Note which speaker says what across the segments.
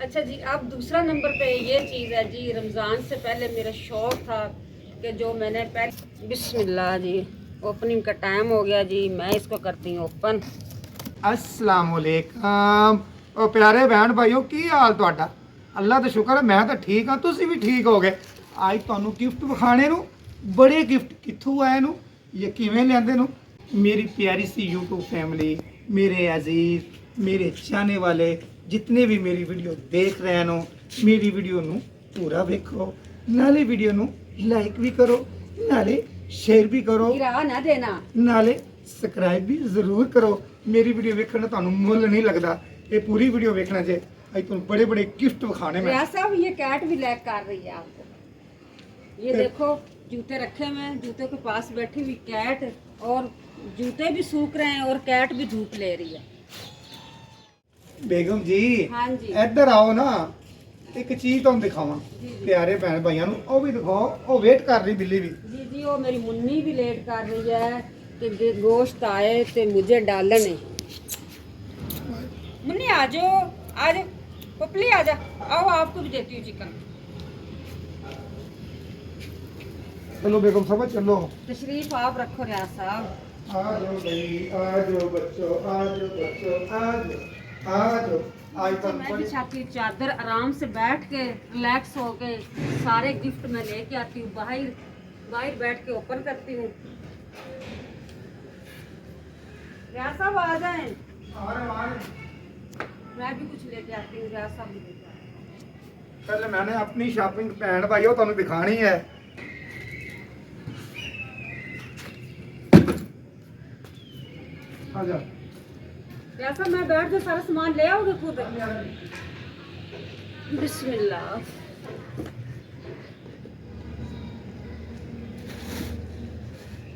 Speaker 1: अच्छा जी, अब दूसरा नंबर पे ये चीज़ है जी। रमज़ान से पहले मेरा शौक़ था कि जो मैंने पहले बिस्मिल्लाह जी, ओपनिंग का टाइम हो गया जी। मैं इसको करती हूँ ओपन।
Speaker 2: अस्सलाम वालेकुम। ओ प्यारे बहन भाइयों, की हाल ਤੁਹਾਡਾ? ਅੱਲਾ ਦਾ ਸ਼ੁਕਰ ਹੈ ਮੈਂ ਤਾਂ ਠੀਕ ਹਾਂ, ਤੁਸੀਂ ਵੀ ਠੀਕ ਹੋਗੇ। ਅੱਜ ਤੁਹਾਨੂੰ ਗਿਫਟ ਵਿਖਾਣੇ ਨੂੰ ਬੜੇ ਗਿਫਟ ਕਿੱਥੋਂ ਆਏ ਨੂੰ, ਇਹ ਕਿਵੇਂ ਲੈਂਦੇ ਨੂੰ। ਮੇਰੀ ਪਿਆਰੀ ਸੀ YouTube फैमिली, मेरे अजीज, मेरे चाहने वाले जितने भी मेरी वीडियो देख रहे हैं, मेरी वीडियो ਨੂੰ पूरा ਵੇਖੋ, ਨਾਲੇ ਵੀਡੀਓ ਨੂੰ ਲਾਈਕ ਵੀ ਕਰੋ, ਨਾਲੇ शेयर भी करो,
Speaker 1: गिरा ना देना,
Speaker 2: नाले सब्सक्राइब भी जरूर करो। मेरी वीडियो देखना ਤੁਹਾਨੂੰ ਮੁੱਲ नहीं लगता, ये पूरी वीडियो देखना जे। आज तुम बड़े बड़े गिफ्ट दिखाने में।
Speaker 1: रियाज साहब, ये कैट भी लैक कर रही है आपको। ये देखो जूते रखे हुए हैं, जूते के पास बैठी हुई कैट, और जूते भी सूख रहे हैं और कैट भी धूप ले रही है।
Speaker 2: बेगम जी,
Speaker 1: हाँ जी,
Speaker 2: इधर आओ ना, एक चीज तुम दिखावा प्यारे भैन भाइयों ਨੂੰ, ਉਹ ਵੀ ਦਿਖਾਓ। ਉਹ ਵੇਟ कर रही बिल्ली भी।
Speaker 1: जी जी, वो मेरी मुन्नी भी लेट कर रही है कि गोश्त आए तो मुझे डालने। मुन्नी आ जाओ, आ जाओ, पपली आ जा, आओ आपको भी देती हूँ चिकन।
Speaker 2: चलो बेगम साहब चलो,
Speaker 1: तशरीफ आप रखो रियाज साहब।
Speaker 2: आ जाओ भाई, आ जाओ बच्चों, आ जाओ बच्चों, आ जाओ, आ जाओ। आज
Speaker 1: तो
Speaker 2: तक
Speaker 1: मैं भी चाहती हूँ चादर आराम से बैठ के रिलैक्स हो के सारे गिफ्ट मैं लेके आती हूँ, बाहर बाहर बैठ के ओपन करती हूँ। रियाज साहब आ जाएं, मैं भी कुछ लेके आती हूँ। रियाज साहब भी लेके आते हैं।
Speaker 2: पहले मैंने अपनी शॉपिंग भैन भाइयों तुम दिखानी है। आजा
Speaker 1: रियाज साहब, मैं बैठ के सारा सामान ले आओगे खुद? बिस्मिल्लाह।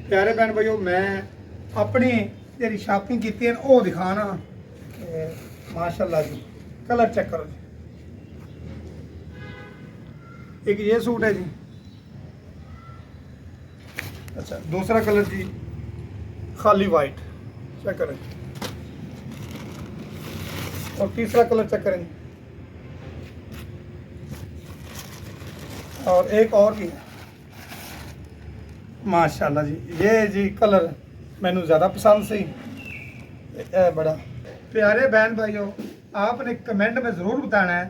Speaker 2: प्यारे भैन भाइयों, मैं अपनी तेरी शॉपिंग की है वो दिखाना। माशाल्लाह जी, कलर चेक करो जी। एक ये सूट है जी, अच्छा दूसरा कलर जी खाली वाइट, चेक करें। और तीसरा कलर चेक करें, और एक और भी है माशाल्लाह जी। ये जी कलर मैनू ज़्यादा पसंद सी, बड़ा प्यारे बहन भाइयों, आपने कमेंट में ज़रूर बताना है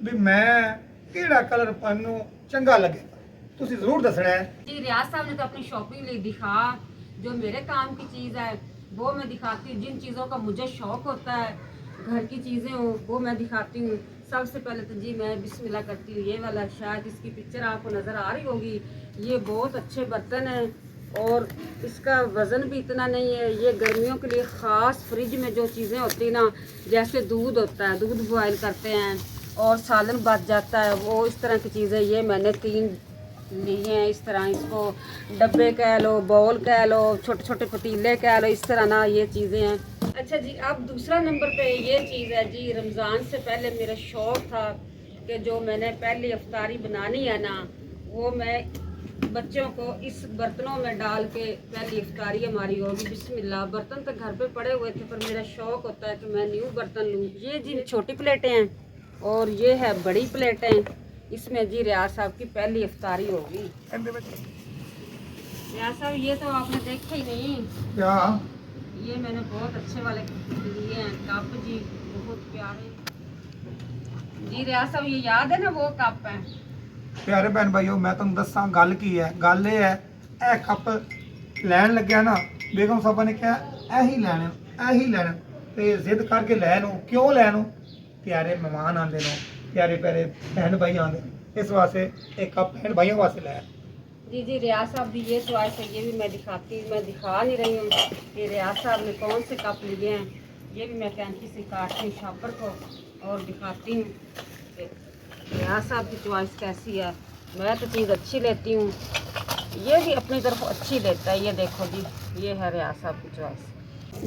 Speaker 2: भी मैं केड़ा कलर पानू चंगा लगेगा, तुसी ज़रूर दसना है
Speaker 1: जी। रियाज साहब ने तो अपनी शॉपिंग ली दिखा, जो मेरे काम की चीज़ है वो मैं दिखाती हूँ। जिन चीज़ों का मुझे शौक़ होता है, घर की चीज़ें हो, वो मैं दिखाती हूँ। सबसे पहले तो जी मैं बिस्मिल्लाह करती हूँ। ये वाला, शायद इसकी पिक्चर आपको नज़र आ रही होगी, ये बहुत अच्छे बर्तन है और इसका वज़न भी इतना नहीं है। ये गर्मियों के लिए ख़ास फ्रिज में जो चीज़ें होती ना, जैसे दूध होता है, दूध बॉयल करते हैं और सालन बच जाता है, वो इस तरह की चीज़ें ये मैंने 3 लिए हैं। इस तरह इसको डब्बे कह लो, बाउल कह लो, छोटे छोटे पतीले कह लो, इस तरह ना ये चीज़ें हैं। अच्छा जी, अब दूसरा नंबर पे ये चीज़ है जी। रमज़ान से पहले मेरा शौक़ था कि जो मैंने पहली इफ्तारी बनानी है ना, वो मैं बच्चों को इस बर्तनों में डाल के पहली इफ्तारी हमारी होगी। बिस्मिल्लाह। बर्तन तो घर पे पड़े हुए थे, पर मेरा शौक़ होता है कि मैं न्यू बर्तन लूँ। ये जी छोटी प्लेटें हैं और ये है बड़ी प्लेटें। इसमें जी रियाज साहब की पहली इफ्तारी होगी। रियाज साहब, ये तो आपने देखा ही नहीं।
Speaker 2: क्या
Speaker 1: ये मैंने बहुत अच्छे वाले लिए हैं कप जी, बहुत प्यारे जी। रियाज साहब, ये याद है ना वो कप है?
Speaker 2: प्यारे भैन भाइयों, मैं तुम दसा गल की है। गल ये है, ए कप लैन लग्या ना, बेगम साहबा ने कहा यही लैने, यही लैने, ते जिद करके लैन। क्यों लैन? प्यारे मेहमान आते हैं, प्यारे प्यारे बहन भाई आते, इस वास्ते एक कप बहन भाइयों वास्ते लाया।
Speaker 1: जी जी। रियाज साहब भी ये चॉइस है, ये भी मैं दिखा नहीं रही हूँ कि रियाज साहब ने कौन से कप लिए हैं। ये भी मैं कैंची से काटती हूँ शॉपर को और दिखाती हूँ कि रियाज साहब की चॉइस कैसी है। मैं तो चीज़ अच्छी लेती हूँ, ये भी अपनी तरफ अच्छी लेता है। ये देखो जी, ये है रियाज साहब की चॉइस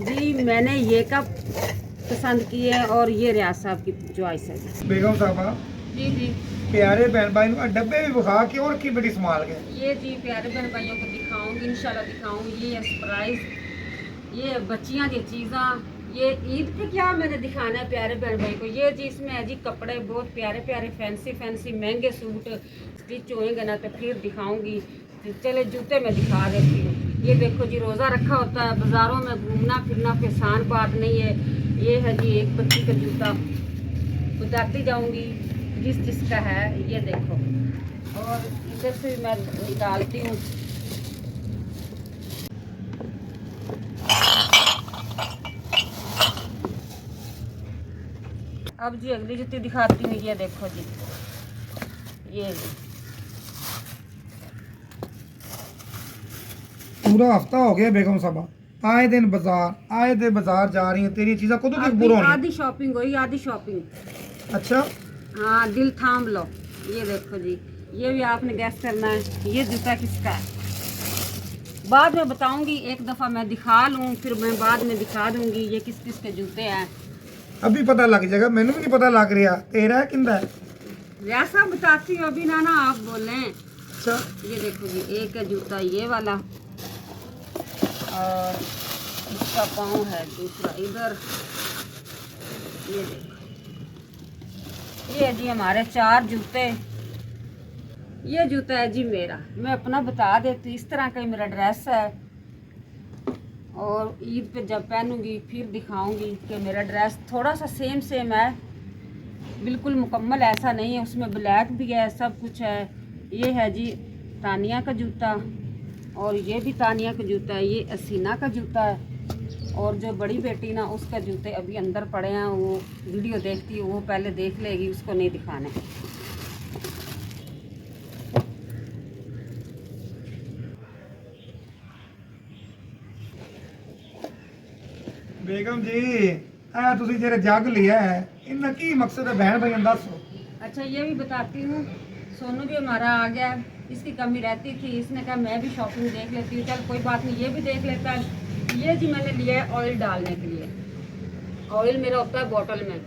Speaker 1: जी। मैंने ये कप पसंद किए है और ये रियाज साहब की चॉइस है
Speaker 2: बेगम साहबा
Speaker 1: जी जी।
Speaker 2: प्यारे बहन भाई डब्बे भी विखा के और की बड़ी संभाल गए।
Speaker 1: ये जी प्यारे बहन भाइयों को दिखाऊंगी, इंशाल्लाह दिखाऊंगी। ये सरप्राइज, ये बच्चियां दी चीज़ां ये ईद पे क्या मैंने दिखाना है प्यारे बहन भाई को। ये जी इसमें है जी कपड़े बहुत प्यारे प्यारे फैंसी फैंसी महंगे सूट स्टिच होएंगे ना तो फिर दिखाऊंगी। तो चले जूते में दिखा देती हूँ। ये देखो जी रोज़ा रखा होता है, बाज़ारों में घूमना फिरना कोई आसान बात नहीं है। ये है जी एक बच्ची का जूता, बताती जाऊंगी जिस जिसका है। ये देखो, और इधर से मैं निकालती हूँ। अब जी अगली जूती दिखाती हूँ। ये देखो जी, ये जी।
Speaker 2: पूरा हफ्ता हो गया बेगम साहबा, आए दिन बाजार जा रही है, तेरी चीज़ें कदों तक
Speaker 1: अभी
Speaker 2: पूरा होनी?
Speaker 1: आधी शॉपिंग हुई, आधी शॉपिंग।
Speaker 2: अच्छा,
Speaker 1: हाँ, दिल थाम लो। ये देखो जी, ये भी आपने गैस करना है ये जूता किसका है। बाद में बताऊंगी, एक दफ़ा मैं दिखा लूँ फिर मैं बाद में दिखा दूंगी ये किस किस के जूते हैं।
Speaker 2: अभी पता लग जाएगा, मैंने भी नहीं पता लग रहा तेरा है किंदा है।
Speaker 1: जैसा बताती हूँ अभी ना आप बोलें।
Speaker 2: अच्छा,
Speaker 1: ये देखो जी, एक है जूता ये वाला, और इसका पाँव है दूसरा इधर। ये देखो, ये है जी हमारे 4 जूते। ये जूता है जी मेरा, मैं अपना बता देती हूँ। इस तरह का ही मेरा ड्रेस है, और ईद पे जब पहनूंगी फिर दिखाऊंगी कि मेरा ड्रेस थोड़ा सा सेम सेम है, बिल्कुल मुकम्मल ऐसा नहीं है। उसमें ब्लैक भी है, सब कुछ है। ये है जी तानिया का जूता, और ये भी तानिया का जूता है। ये असीना का जूता है, और जो बड़ी बेटी ना उसका जूते अभी अंदर पड़े हैं, वो वीडियो देखती है, वो पहले देख लेगी, उसको नहीं दिखाने।
Speaker 2: बेगम जी आ तुसी जेरे जग लिया है, इनका की मकसद है बहन भाई दसो।
Speaker 1: अच्छा, ये भी बताती हूँ। सोनू भी हमारा आ गया, इसकी कमी रहती थी, इसने कहा मैं भी शॉपिंग देख लेती हूँ, चल कोई बात नहीं ये भी देख लेता है। ये जी मैंने लिया है ऑयल डालने के लिए। ऑयल मेरा होता है बोतल में,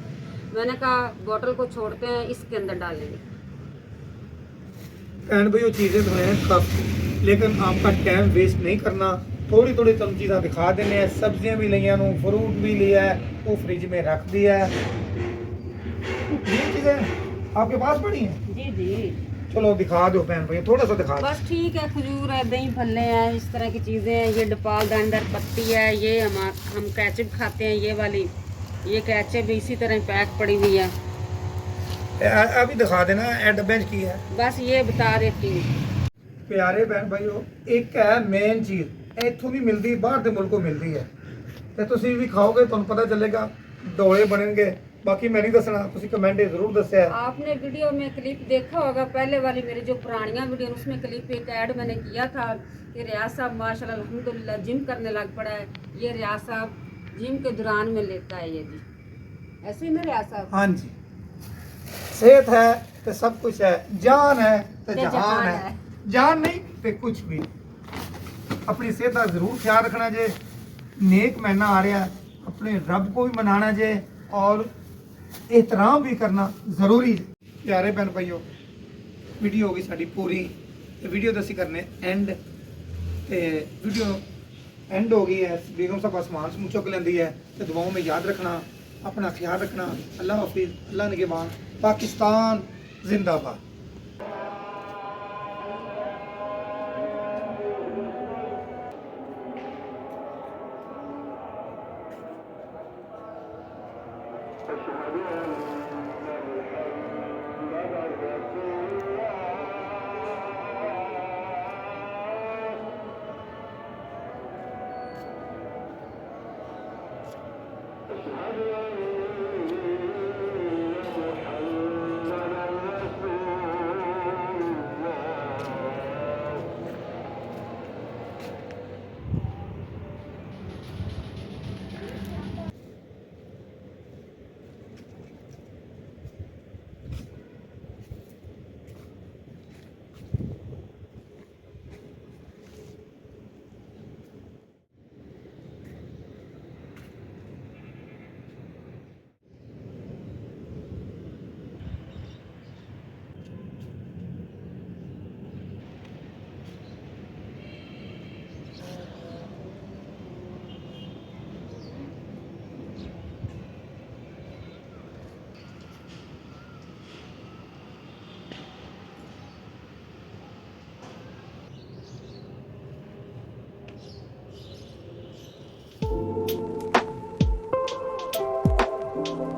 Speaker 1: मैंने कहा बोतल को छोड़ते हैं, इसके अंदर डालेंगे।
Speaker 2: बहन भाई वो चीज़ें तो हैं काफ़ी, लेकिन आपका टाइम वेस्ट नहीं करना। थोड़ी थोड़ी तुम चीज़ें दिखा देने हैं। सब्जियां भी लिया, फ्रूट भी लिया है, वो फ्रिज में रख दिया है। ये चीज़ें आपके पास पड़ी हैं?
Speaker 1: जी जी,
Speaker 2: चलो दिखा दो बहन भाई, थोड़ा सा दिखा दो।
Speaker 1: बस ठीक है। खजूर है, दही भल्ले हैं, इस तरह की चीज़ें हैं। ये डपाल दानदार पत्ती है। ये हम कैचअप खाते हैं, ये वाली। ये कैचअप इसी तरह पैक पड़ी हुई है।
Speaker 2: अभी दिखा देना एड बेंच की है।
Speaker 1: बस ये बता देती हूँ।
Speaker 2: प्यारे बहन भाईओ, एक है मेन चीज़ इथों नहीं मिलती, बाहर के मुल्कों मिलती है। तो तुसी भी खाओगे तो पता चलेगा, डोले बनेंगे। बाकी मैं नहीं दसना, तुसी कमेंट जरूर दस्या।
Speaker 1: आपने वीडियो में क्लिप देखा होगा, पहले वाली मेरी जो पुरानियां वीडियो, उसमें क्लिप एक ऐड मैंने किया था कि रियाज साहब माशाल्लाह अल्हम्दुलिल्लाह जिम करने लग पड़ा है। ये रियाज साहब जिम के दौरान में लेता है ये जी, ऐसे ही ना रियाज साहब?
Speaker 2: हाँ जी, सेहत है तो सब कुछ है, जान है तो
Speaker 1: ते
Speaker 2: जहान है। जान नहीं तो कुछ भी। अपनी सेहत का जरूर ख्याल रखना जे। नेक महीना आ रहा है, अपने रब को भी मनाना जे, और एहतराम भी करना जरूरी है। प्यारे बहन भाइयों, वीडियो होगी साड़ी पूरी, तो वीडियो दसी करने एंड, ते वीडियो एंड हो गई है। बेगम साहब आसमान से मुँह चुक लेंदी है, तो दुआओं में याद रखना, अपना ख्याल रखना। अल्लाह हाफिज़, अल्लाह निगहबान। पाकिस्तान जिंदाबाद। हैं।